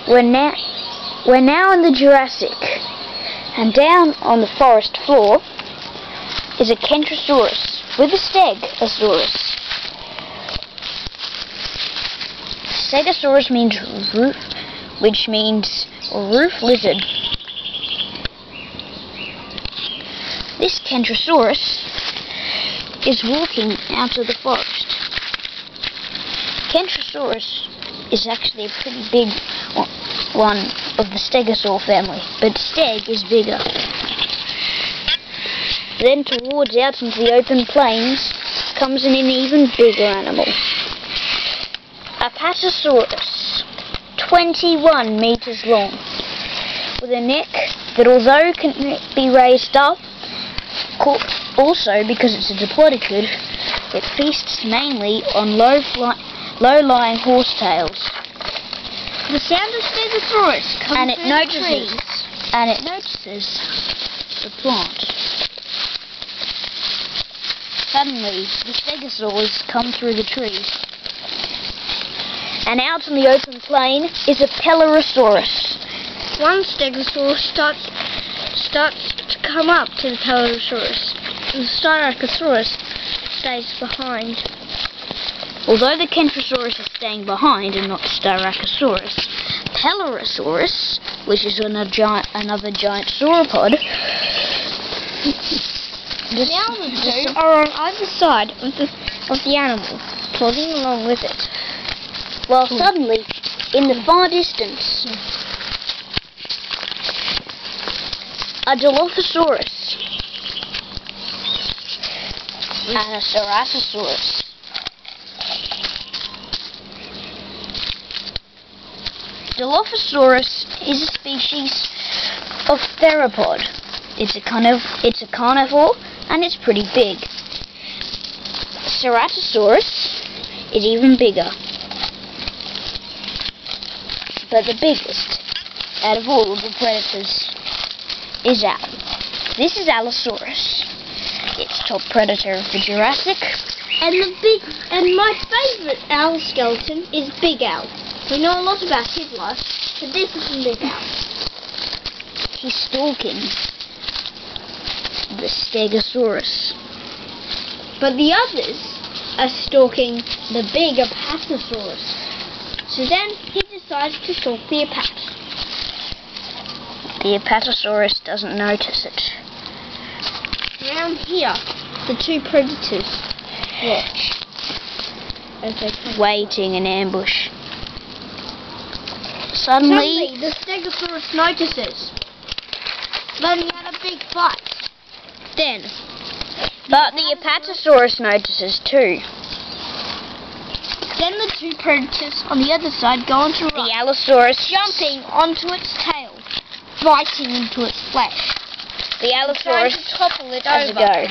We're now in the Jurassic, and down on the forest floor is a Kentrosaurus with a Stegosaurus. Stegosaurus means roof, which means roof lizard. This Kentrosaurus is walking out of the forest. Kentrosaurus is actually a pretty big one of the Stegosaur family, but Steg is bigger. Then towards out into the open plains comes an even bigger animal. Apatosaurus, 21 meters long, with a neck that, although can be raised up, also because it's a diplodocid, it feasts mainly on low-lying horsetails. The sound of Stegosaurus comes through the trees. And it notices the plant. Suddenly, the Stegosaurs come through the trees. And out on the open plain is a Pelorosaurus. One Stegosaurus starts to come up to the Pelorosaurus. The Styracosaurus stays behind. Although the Kentrosaurus is staying behind and not Styracosaurus, Pelorosaurus, which is another giant sauropod, now the two are on either side of the animal, plodding along with it. While suddenly, in the far distance, a Dilophosaurus and a Ceratosaurus. Dilophosaurus is a species of theropod. It's a carnivore and it's pretty big. Ceratosaurus is even bigger, but the biggest out of all the predators is This is Allosaurus. It's top predator of the Jurassic. And my favourite owl skeleton is Big Owl. We know a lot about his life, but this is from Big Owl. He's stalking the Stegosaurus. But the others are stalking the big Apatosaurus. So then he decides to stalk the Apat. The Apatosaurus doesn't notice it. Around here, the two predators watch as they come waiting in ambush. Suddenly the Stegosaurus notices, letting out a big fight. But the Apatosaurus notices too. Then the two predators on the other side go on to run, the Allosaurus jumping onto its tail, biting into its flesh. The Allosaurus trying to topple it has over. a go.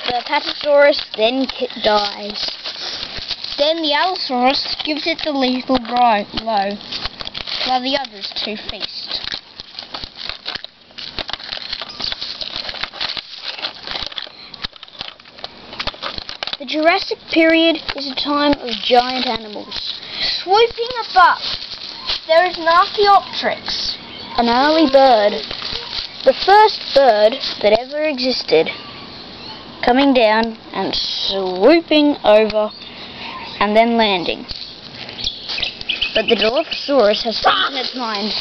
The Apatosaurus then dies. Then the Allosaurus gives it the lethal blow, while the others two feast. The Jurassic period is a time of giant animals. Swooping above, there is an Archaeopteryx, an early bird, the first bird that ever existed, coming down and swooping over and then landing. But the Dilophosaurus has taken its mind,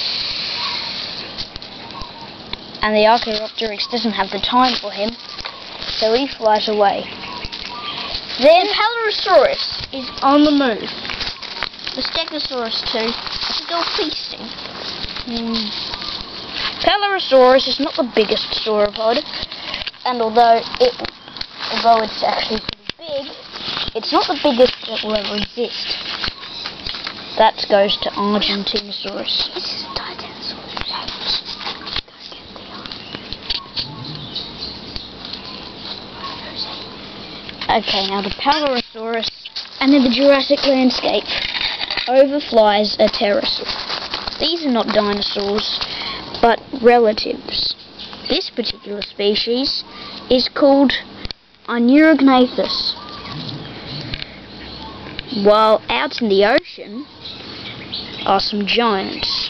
and the Archaeopteryx doesn't have the time for him, so he flies away. Then Pelorosaurus is on the move. The Stegosaurus too are still feasting. Pelorosaurus is not the biggest sauropod, and although it's actually pretty big, it's not the biggest that will ever exist. That goes to Argentinosaurus. This is a Dinosaurs. Okay, now the Pelorosaurus, and in the Jurassic landscape, overflies a pterosaur. These are not dinosaurs, but relatives. This particular species is called Onurognathus. While out in the ocean, are some giants.